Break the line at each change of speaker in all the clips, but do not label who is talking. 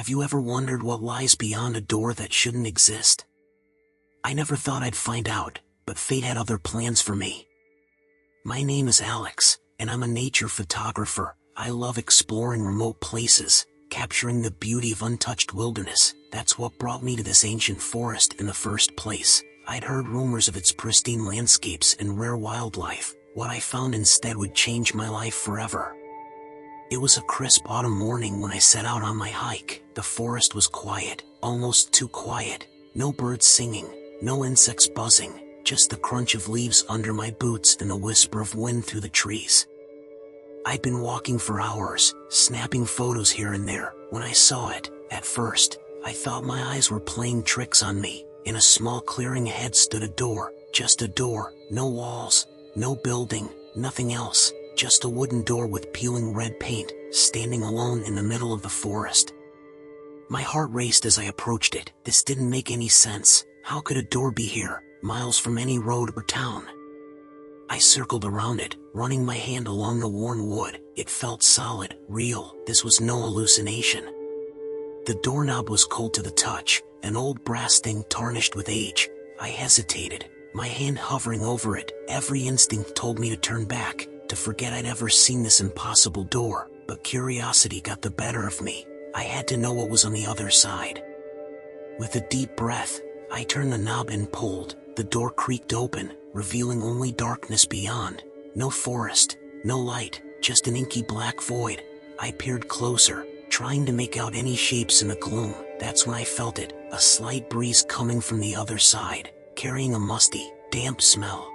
Have you ever wondered what lies beyond a door that shouldn't exist? I never thought I'd find out, but fate had other plans for me. My name is Alex, and I'm a nature photographer. I love exploring remote places, capturing the beauty of untouched wilderness. That's what brought me to this ancient forest in the first place. I'd heard rumors of its pristine landscapes and rare wildlife. What I found instead would change my life forever. It was a crisp autumn morning when I set out on my hike. The forest was quiet, almost too quiet. No birds singing, no insects buzzing, just the crunch of leaves under my boots and the whisper of wind through the trees. I'd been walking for hours, snapping photos here and there. When I saw it, at first, I thought my eyes were playing tricks on me. In a small clearing ahead stood a door, just a door, no walls, no building, nothing else. Just a wooden door with peeling red paint, standing alone in the middle of the forest. My heart raced as I approached it. This didn't make any sense. How could a door be here, miles from any road or town? I circled around it, running my hand along the worn wood. It felt solid, real. This was no hallucination. The doorknob was cold to the touch, an old brass thing tarnished with age. I hesitated, my hand hovering over it. Every instinct told me to turn back, to forget I'd ever seen this impossible door, but curiosity got the better of me. I had to know what was on the other side. With a deep breath, I turned the knob and pulled. The door creaked open, revealing only darkness beyond. No forest, no light, just an inky black void. I peered closer, trying to make out any shapes in the gloom. That's when I felt it, a slight breeze coming from the other side, carrying a musty, damp smell.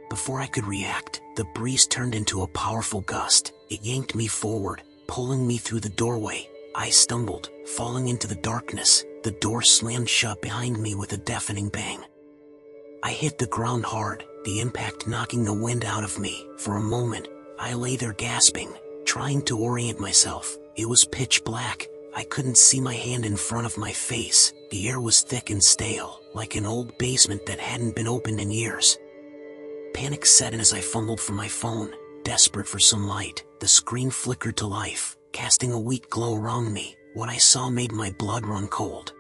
Before I could react, the breeze turned into a powerful gust. It yanked me forward, pulling me through the doorway. I stumbled, falling into the darkness. The door slammed shut behind me with a deafening bang. I hit the ground hard, the impact knocking the wind out of me. For a moment, I lay there gasping, trying to orient myself. It was pitch black. I couldn't see my hand in front of my face. The air was thick and stale, like an old basement that hadn't been opened in years. Panic set in as I fumbled for my phone, desperate for some light. The screen flickered to life, casting a weak glow around me. What I saw made my blood run cold.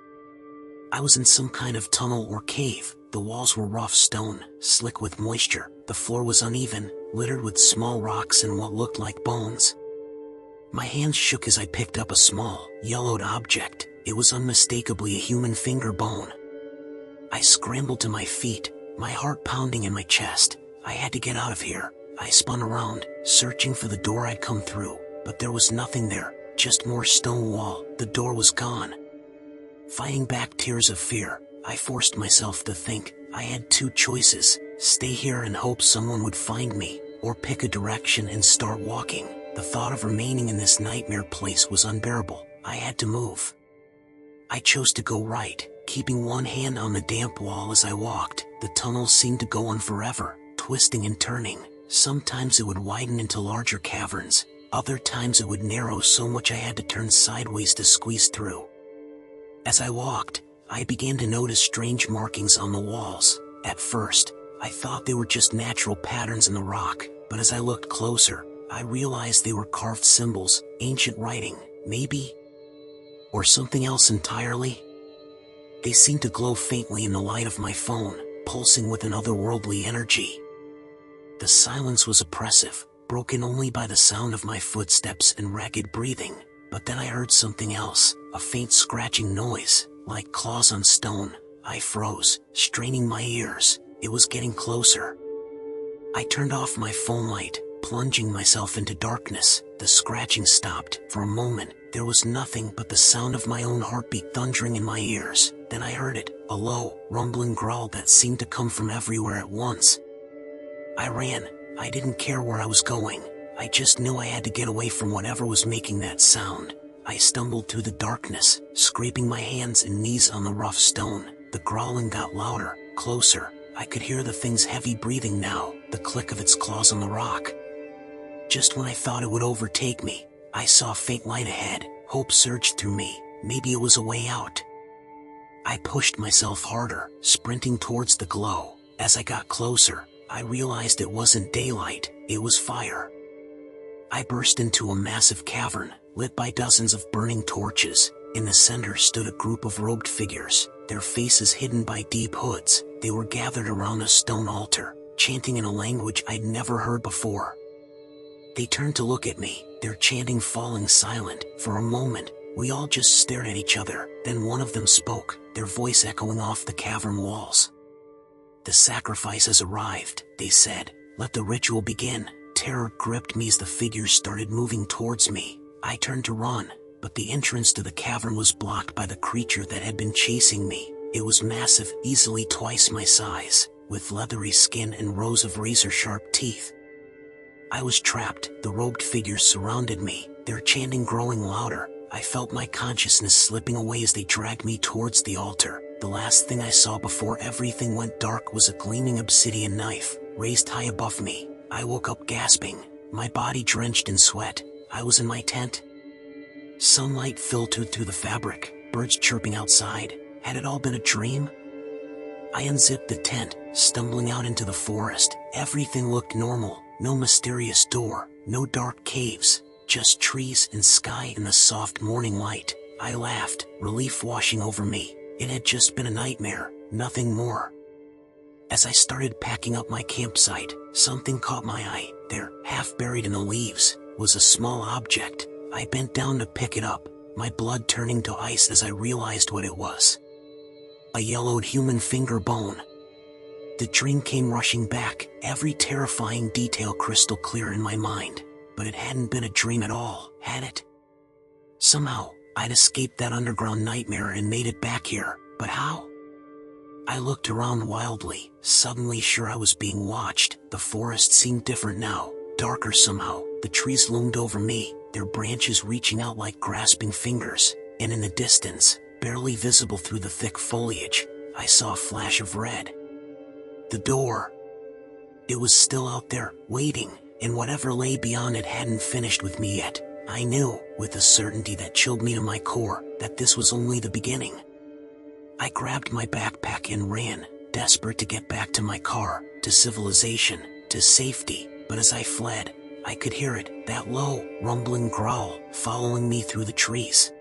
I was in some kind of tunnel or cave. The walls were rough stone, slick with moisture. The floor was uneven, littered with small rocks and what looked like bones. My hands shook as I picked up a small, yellowed object. It was unmistakably a human finger bone. I scrambled to my feet, my heart pounding in my chest. I had to get out of here. I spun around, searching for the door I'd come through, but there was nothing there, just more stone wall. The door was gone. Fighting back tears of fear, I forced myself to think. I had two choices: stay here and hope someone would find me, or pick a direction and start walking. The thought of remaining in this nightmare place was unbearable. I had to move. I chose to go right, keeping one hand on the damp wall as I walked. The tunnel seemed to go on forever, twisting and turning. Sometimes it would widen into larger caverns. Other times it would narrow so much I had to turn sideways to squeeze through. As I walked, I began to notice strange markings on the walls. At first, I thought they were just natural patterns in the rock, but as I looked closer, I realized they were carved symbols, ancient writing, maybe? Or something else entirely? They seemed to glow faintly in the light of my phone, pulsing with an otherworldly energy. The silence was oppressive, broken only by the sound of my footsteps and ragged breathing. But then I heard something else, a faint scratching noise, like claws on stone. I froze, straining my ears. It was getting closer. I turned off my phone light, plunging myself into darkness. The scratching stopped. For a moment, there was nothing but the sound of my own heartbeat thundering in my ears. Then I heard it, a low, rumbling growl that seemed to come from everywhere at once. I ran. I didn't care where I was going. I just knew I had to get away from whatever was making that sound. I stumbled through the darkness, scraping my hands and knees on the rough stone. The growling got louder, closer. I could hear the thing's heavy breathing now, the click of its claws on the rock. Just when I thought it would overtake me, I saw a faint light ahead. Hope surged through me. Maybe it was a way out. I pushed myself harder, sprinting towards the glow. As I got closer, I realized it wasn't daylight, it was fire. I burst into a massive cavern, lit by dozens of burning torches. In the center stood a group of robed figures, their faces hidden by deep hoods. They were gathered around a stone altar, chanting in a language I'd never heard before. They turned to look at me, their chanting falling silent. For a moment, we all just stared at each other. Then one of them spoke, their voice echoing off the cavern walls. "The sacrifice has arrived," they said. "Let the ritual begin." Terror gripped me as the figures started moving towards me. I turned to run, but the entrance to the cavern was blocked by the creature that had been chasing me. It was massive, easily twice my size, with leathery skin and rows of razor-sharp teeth. I was trapped. The robed figures surrounded me, their chanting growing louder. I felt my consciousness slipping away as they dragged me towards the altar. The last thing I saw before everything went dark was a gleaming obsidian knife, raised high above me. I woke up gasping, my body drenched in sweat. I was in my tent. Sunlight filtered through the fabric, birds chirping outside. Had it all been a dream? I unzipped the tent, stumbling out into the forest. Everything looked normal. No mysterious door, no dark caves, just trees and sky in the soft morning light. I laughed, relief washing over me. It had just been a nightmare, nothing more. As I started packing up my campsite, something caught my eye. There, half buried in the leaves, was a small object. I bent down to pick it up, my blood turning to ice as I realized what it was. A yellowed human finger bone. The dream came rushing back, every terrifying detail crystal clear in my mind. But it hadn't been a dream at all, had it? Somehow, I'd escaped that underground nightmare and made it back here, but how? I looked around wildly, suddenly sure I was being watched. The forest seemed different now, darker somehow. The trees loomed over me, their branches reaching out like grasping fingers, and in the distance, barely visible through the thick foliage, I saw a flash of red. The door. It was still out there, waiting, and whatever lay beyond it hadn't finished with me yet. I knew, with a certainty that chilled me to my core, that this was only the beginning. I grabbed my backpack and ran, desperate to get back to my car, to civilization, to safety. But as I fled, I could hear it, that low, rumbling growl, following me through the trees.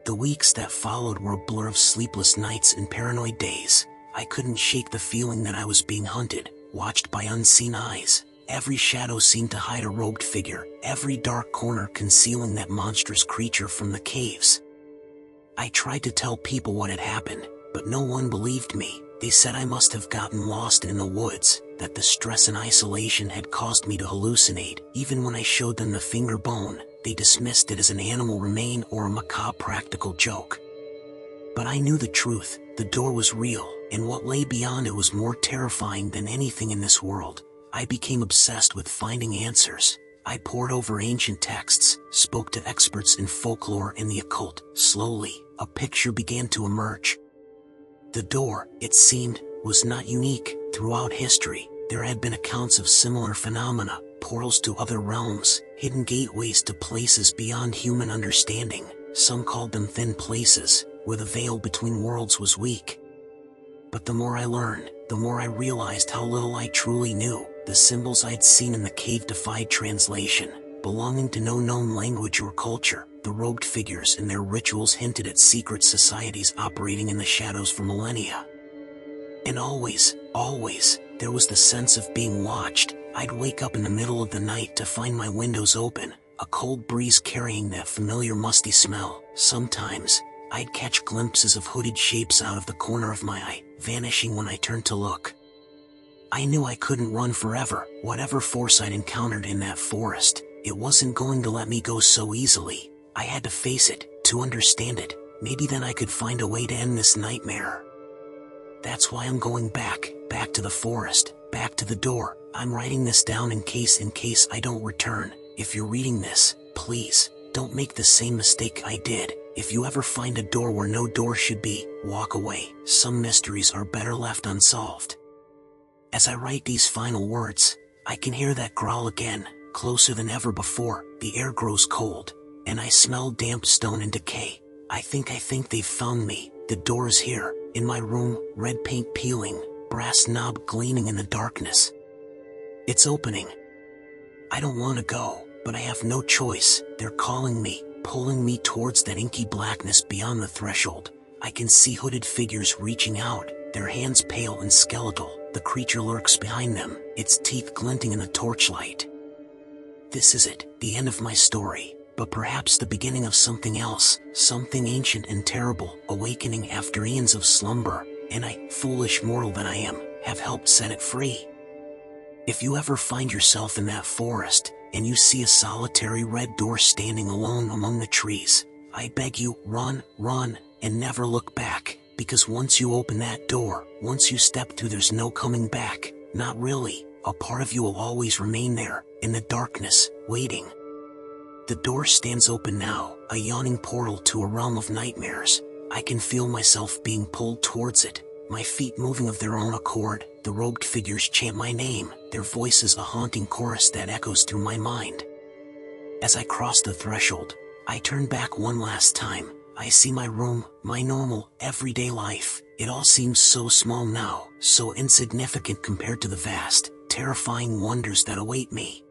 The weeks that followed were a blur of sleepless nights and paranoid days. I couldn't shake the feeling that I was being hunted, watched by unseen eyes. Every shadow seemed to hide a robed figure, every dark corner concealing that monstrous creature from the caves. I tried to tell people what had happened, but no one believed me. They said I must have gotten lost in the woods, that the stress and isolation had caused me to hallucinate. Even when I showed them the finger bone, they dismissed it as an animal remain or a macabre practical joke. But I knew the truth. The door was real, and what lay beyond it was more terrifying than anything in this world. I became obsessed with finding answers. I pored over ancient texts, spoke to experts in folklore and the occult. Slowly, a picture began to emerge. The door, it seemed, was not unique. Throughout history, there had been accounts of similar phenomena, portals to other realms, hidden gateways to places beyond human understanding. Some called them thin places, where the veil between worlds was weak. But the more I learned, the more I realized how little I truly knew. The symbols I'd seen in the cave defied translation, belonging to no known language or culture. The robed figures and their rituals hinted at secret societies operating in the shadows for millennia. And always, there was the sense of being watched. I'd wake up in the middle of the night to find my windows open, a cold breeze carrying that familiar musty smell. Sometimes, I'd catch glimpses of hooded shapes out of the corner of my eye, vanishing when I turned to look. I knew I couldn't run forever. Whatever force I'd encountered in that forest, it wasn't going to let me go so easily. I had to face it, to understand it. Maybe then I could find a way to end this nightmare. That's why I'm going back to the forest, back to the door. I'm writing this down in case I don't return. If you're reading this, please, don't make the same mistake I did. If you ever find a door where no door should be, walk away. Some mysteries are better left unsolved. As I write these final words, I can hear that growl again, closer than ever before. The air grows cold, and I smell damp stone and decay. I think they've found me. The door is here, in my room, red paint peeling, brass knob gleaming in the darkness. It's opening. I don't want to go, but I have no choice. They're calling me, pulling me towards that inky blackness beyond the threshold. I can see hooded figures reaching out, their hands pale and skeletal. The creature lurks behind them, its teeth glinting in the torchlight. This is it, the end of my story, but perhaps the beginning of something else, something ancient and terrible, awakening after eons of slumber, and I, foolish mortal that I am, have helped set it free. If you ever find yourself in that forest, and you see a solitary red door standing alone among the trees, I beg you, run, and never look back, because once you open that door, once you step through, there's no coming back. Not really. A part of you will always remain there, in the darkness, waiting. The door stands open now, a yawning portal to a realm of nightmares. I can feel myself being pulled towards it, my feet moving of their own accord. The robed figures chant my name, their voices a haunting chorus that echoes through my mind. As I cross the threshold, I turn back one last time. I see my room, my normal, everyday life. It all seems so small now, so insignificant compared to the vast, terrifying wonders that await me.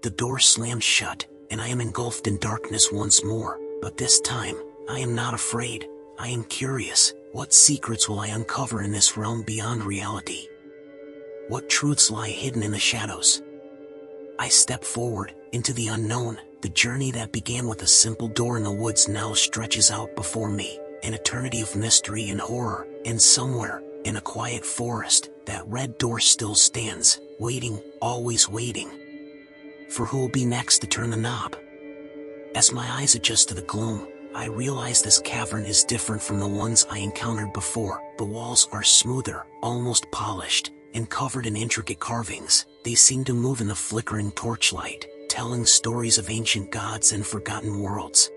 The door slams shut, and I am engulfed in darkness once more, but this time, I am not afraid. I am curious. What secrets will I uncover in this realm beyond reality? What truths lie hidden in the shadows? I step forward, into the unknown. The journey that began with a simple door in the woods now stretches out before me, an eternity of mystery and horror, and somewhere, in a quiet forest, that red door still stands, waiting, always waiting. For who will be next to turn the knob? As my eyes adjust to the gloom, I realize this cavern is different from the ones I encountered before. The walls are smoother, almost polished, and covered in intricate carvings. They seem to move in the flickering torchlight, telling stories of ancient gods and forgotten worlds.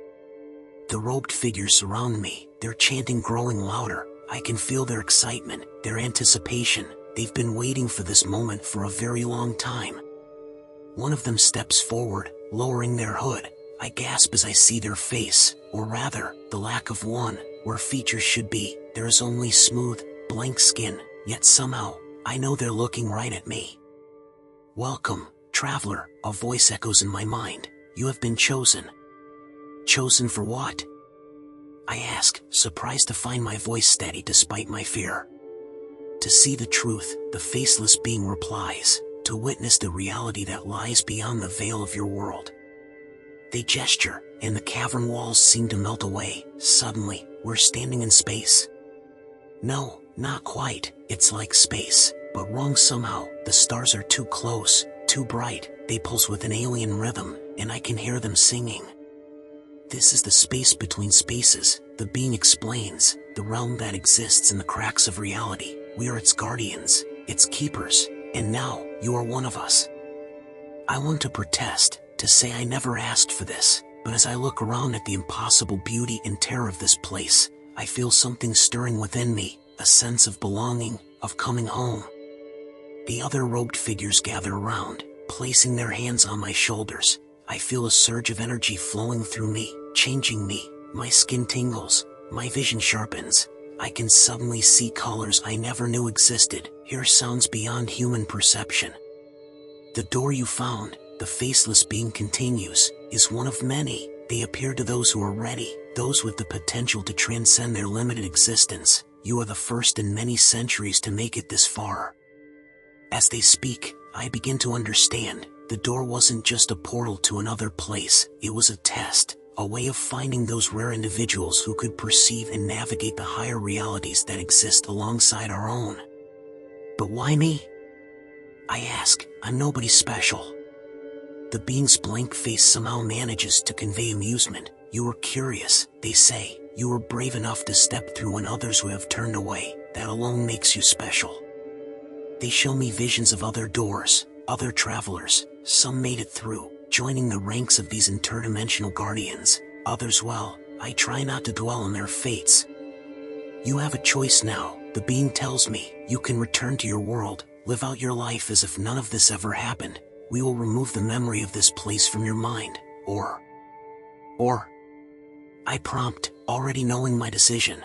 The robed figures surround me, their chanting growing louder. I can feel their excitement, their anticipation. They've been waiting for this moment for a very long time. One of them steps forward, lowering their hood. I gasp as I see their face, or rather, the lack of one, where features should be. There is only smooth, blank skin, yet somehow, I know they're looking right at me. Welcome, traveler, a voice echoes in my mind. You have been chosen. Chosen for what? I ask, surprised to find my voice steady despite my fear. To see the truth, the faceless being replies. To witness the reality that lies beyond the veil of your world. They gesture, and the cavern walls seem to melt away. Suddenly, we're standing in space. No, not quite. It's like space, but wrong somehow. The stars are too close, too bright. They pulse with an alien rhythm, and I can hear them singing. This is the space between spaces, the being explains, the realm that exists in the cracks of reality. We are its guardians, its keepers, and now, you are one of us. I want to protest, to say I never asked for this, but as I look around at the impossible beauty and terror of this place, I feel something stirring within me, a sense of belonging, of coming home. The other robed figures gather around, placing their hands on my shoulders. I feel a surge of energy flowing through me, changing me. My skin tingles, my vision sharpens. I can suddenly see colors I never knew existed, hear sounds beyond human perception. The door you found, the faceless being continues, is one of many. They appear to those who are ready, those with the potential to transcend their limited existence. You are the first in many centuries to make it this far. As they speak, I begin to understand. The door wasn't just a portal to another place, it was a test, a way of finding those rare individuals who could perceive and navigate the higher realities that exist alongside our own. But why me? I ask. I'm nobody special. The being's blank face somehow manages to convey amusement. You were curious, they say. You were brave enough to step through when others would have turned away. That alone makes you special. They show me visions of other doors, other travelers. Some made it through, joining the ranks of these interdimensional guardians. Others, well, I try not to dwell on their fates. You have a choice now, the being tells me. You can return to your world, live out your life as if none of this ever happened. We will remove the memory of this place from your mind, or, I prompt, already knowing my decision.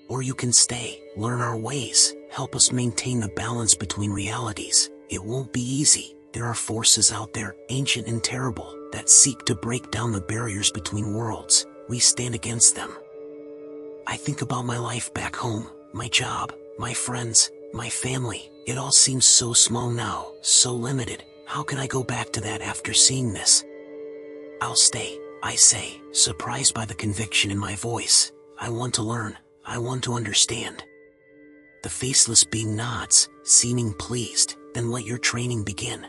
Or you can stay, learn our ways, help us maintain the balance between realities. It won't be easy. There are forces out there, ancient and terrible, that seek to break down the barriers between worlds. We stand against them. I think about my life back home, my job, my friends, my family. It all seems so small now, so limited. How can I go back to that after seeing this? I'll stay, I say, surprised by the conviction in my voice. I want to learn. I want to understand. The faceless being nods, seeming pleased. Then let your training begin.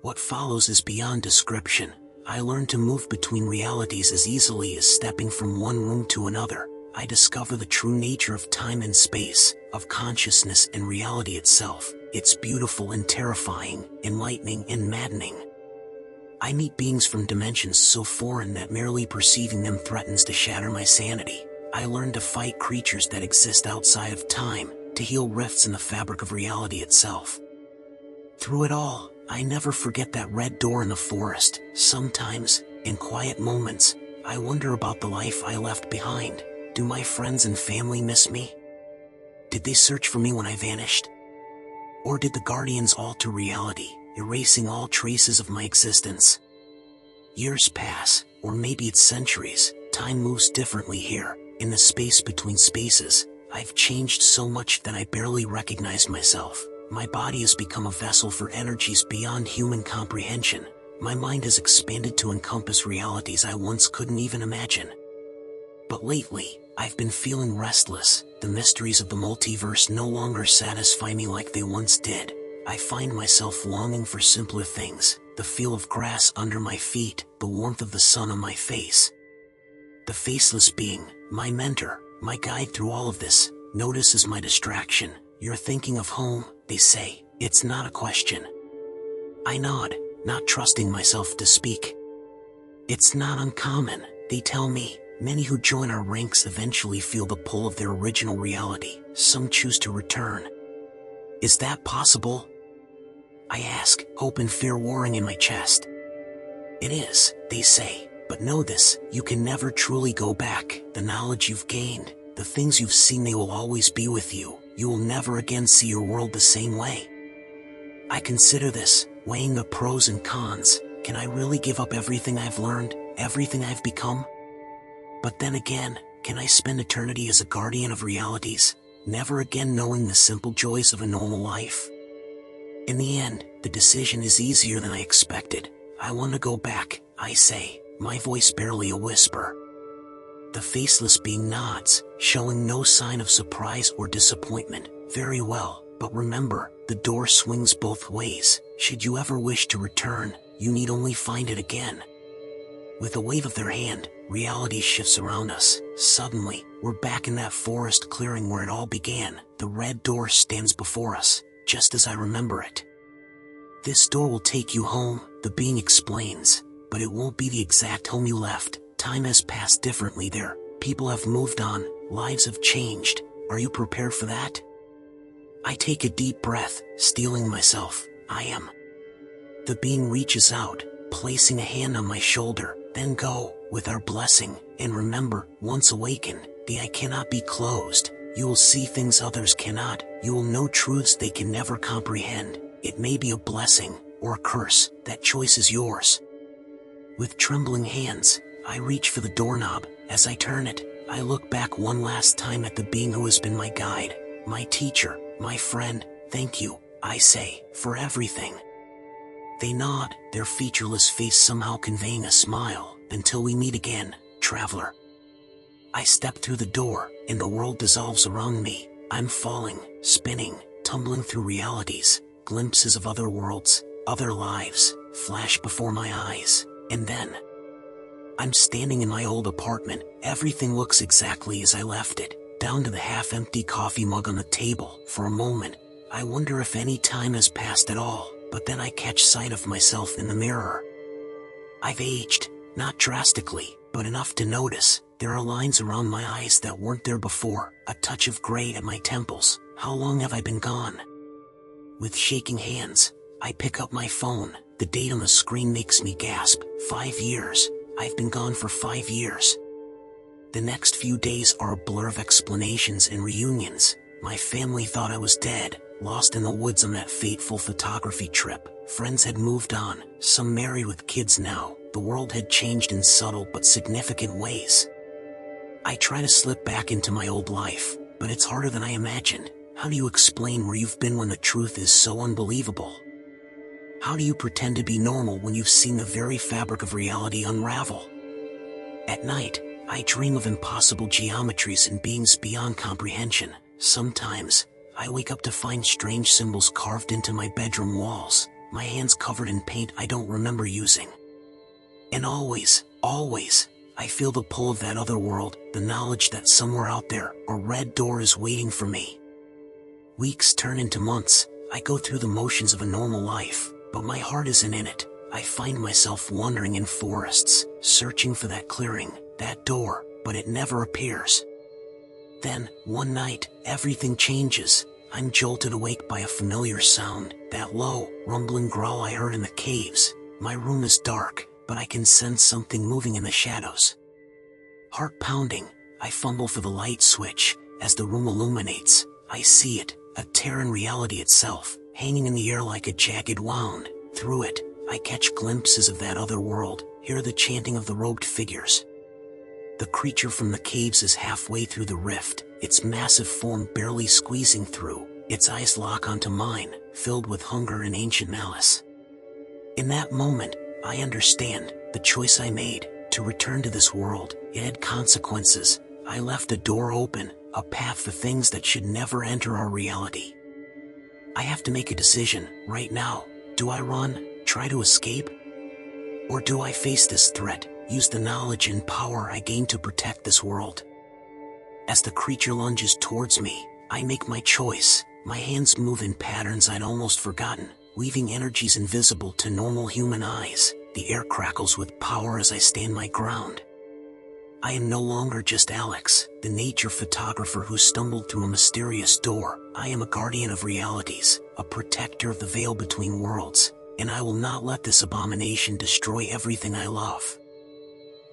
What follows is beyond description. I learn to move between realities as easily as stepping from one room to another. I discover the true nature of time and space, of consciousness and reality itself. It's beautiful and terrifying, enlightening and maddening. I meet beings from dimensions so foreign that merely perceiving them threatens to shatter my sanity. I learn to fight creatures that exist outside of time, to heal rifts in the fabric of reality itself. Through it all, I never forget that red door in the forest. Sometimes, in quiet moments, I wonder about the life I left behind. Do my friends and family miss me? Did they search for me when I vanished? Or did the guardians alter reality, erasing all traces of my existence? Years pass, or maybe it's centuries. Time moves differently here, in the space between spaces. I've changed so much that I barely recognize myself. My body has become a vessel for energies beyond human comprehension. My mind has expanded to encompass realities I once couldn't even imagine. But lately, I've been feeling restless. The mysteries of the multiverse no longer satisfy me like they once did. I find myself longing for simpler things, the feel of grass under my feet, the warmth of the sun on my face. The faceless being, my mentor, my guide through all of this, notices my distraction. You're thinking of home, they say. It's not a question. I nod, not trusting myself to speak. It's not uncommon, they tell me. Many who join our ranks eventually feel the pull of their original reality. Some choose to return. Is that possible? I ask, hope and fear warring in my chest. It is, they say, but know this, you can never truly go back. The knowledge you've gained, the things you've seen, they will always be with you. You will never again see your world the same way. I consider this, weighing the pros and cons. Can I really give up everything I've learned, everything I've become? But then again, can I spend eternity as a guardian of realities, never again knowing the simple joys of a normal life? In the end, the decision is easier than I expected. I want to go back, I say, my voice barely a whisper. The faceless being nods, showing no sign of surprise or disappointment. Very well, but remember, the door swings both ways. Should you ever wish to return, you need only find it again. With a wave of their hand, reality shifts around us. Suddenly, we're back in that forest clearing where it all began. The red door stands before us, just as I remember it. This door will take you home, the being explains, but it won't be the exact home you left. Time has passed differently there. People have moved on, lives have changed. Are you prepared for that? I take a deep breath, steeling myself. I am. The being reaches out, placing a hand on my shoulder. Then go, with our blessing, and remember, once awakened, the eye cannot be closed. You will see things others cannot. You will know truths they can never comprehend. It may be a blessing, or a curse. That choice is yours. With trembling hands, I reach for the doorknob. As I turn it, I look back one last time at the being who has been my guide, my teacher, my friend. Thank you, I say, for everything. They nod, their featureless face somehow conveying a smile. Until we meet again, traveler. I step through the door, and the world dissolves around me. I'm falling, spinning, tumbling through realities. Glimpses of other worlds, other lives, flash before my eyes. And then, I'm standing in my old apartment. Everything looks exactly as I left it, down to the half-empty coffee mug on the table. For a moment, I wonder if any time has passed at all. But then I catch sight of myself in the mirror. I've aged, not drastically, but enough to notice. There are lines around my eyes that weren't there before, a touch of gray at my temples. How long have I been gone? With shaking hands, I pick up my phone. The date on the screen makes me gasp. 5 years. I've been gone for 5 years. The next few days are a blur of explanations and reunions. My family thought I was dead, lost in the woods on that fateful photography trip. Friends had moved on, some married with kids now. the world had changed in subtle but significant ways. I try to slip back into my old life, but it's harder than I imagined. How do you explain where you've been when the truth is so unbelievable? How do you pretend to be normal when you've seen the very fabric of reality unravel? At night, I dream of impossible geometries and beings beyond comprehension. Sometimes, I wake up to find strange symbols carved into my bedroom walls, my hands covered in paint I don't remember using. And always, I feel the pull of that other world, the knowledge that somewhere out there, a red door is waiting for me. Weeks turn into months. I go through the motions of a normal life, but my heart isn't in it. I find myself wandering in forests, searching for that clearing, that door, but it never appears. Then, one night, everything changes. I'm jolted awake by a familiar sound, that low, rumbling growl I heard in the caves. My room is dark, but I can sense something moving in the shadows. Heart pounding, I fumble for the light switch. As the room illuminates, I see it, a tear in reality itself, hanging in the air like a jagged wound. Through it, I catch glimpses of that other world, hear the chanting of the robed figures. The creature from the caves is halfway through the rift, its massive form barely squeezing through. Its eyes lock onto mine, filled with hunger and ancient malice. In that moment, I understand the choice I made to return to this world. It had consequences. I left a door open, a path for things that should never enter our reality. I have to make a decision right now. Do I run, try to escape? Or do I face this threat, use the knowledge and power I gained to protect this world? As the creature lunges towards me, I make my choice. My hands move in patterns I'd almost forgotten, weaving energies invisible to normal human eyes. The air crackles with power as I stand my ground. I am no longer just Alex, the nature photographer who stumbled through a mysterious door. I am a guardian of realities, a protector of the veil between worlds, and I will not let this abomination destroy everything I love.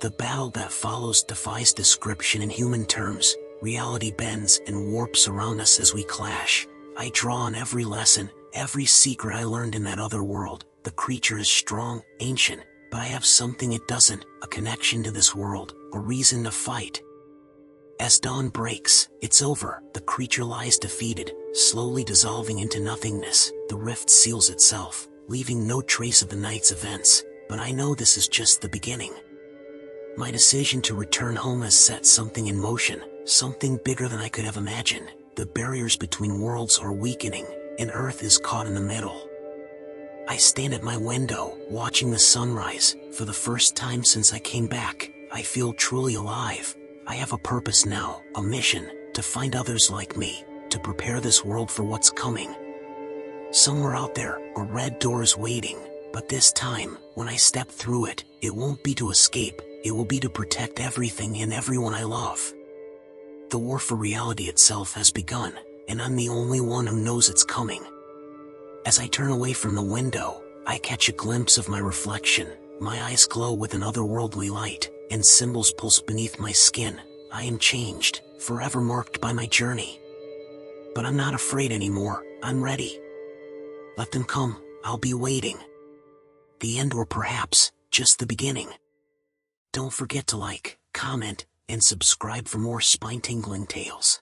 The battle that follows defies description in human terms. Reality bends and warps around us as we clash. I draw on every lesson, every secret I learned in that other world. The creature is strong, ancient, but I have something it doesn't, a connection to this world, a reason to fight. As dawn breaks, it's over. The creature lies defeated, slowly dissolving into nothingness. The rift seals itself, leaving no trace of the night's events. But I know this is just the beginning. My decision to return home has set something in motion, something bigger than I could have imagined. The barriers between worlds are weakening, and Earth is caught in the middle. I stand at my window, watching the sunrise. For the first time since I came back, I feel truly alive. I have a purpose now, a mission, to find others like me, to prepare this world for what's coming. Somewhere out there, a red door is waiting, but this time, when I step through it, it won't be to escape, it will be to protect everything and everyone I love. The war for reality itself has begun, and I'm the only one who knows it's coming. As I turn away from the window, I catch a glimpse of my reflection. My eyes glow with an otherworldly light, and symbols pulse beneath my skin. I am changed, forever marked by my journey. But I'm not afraid anymore. I'm ready. Let them come. I'll be waiting. The end, or perhaps just the beginning. Don't forget to like, comment, and subscribe for more spine-tingling tales.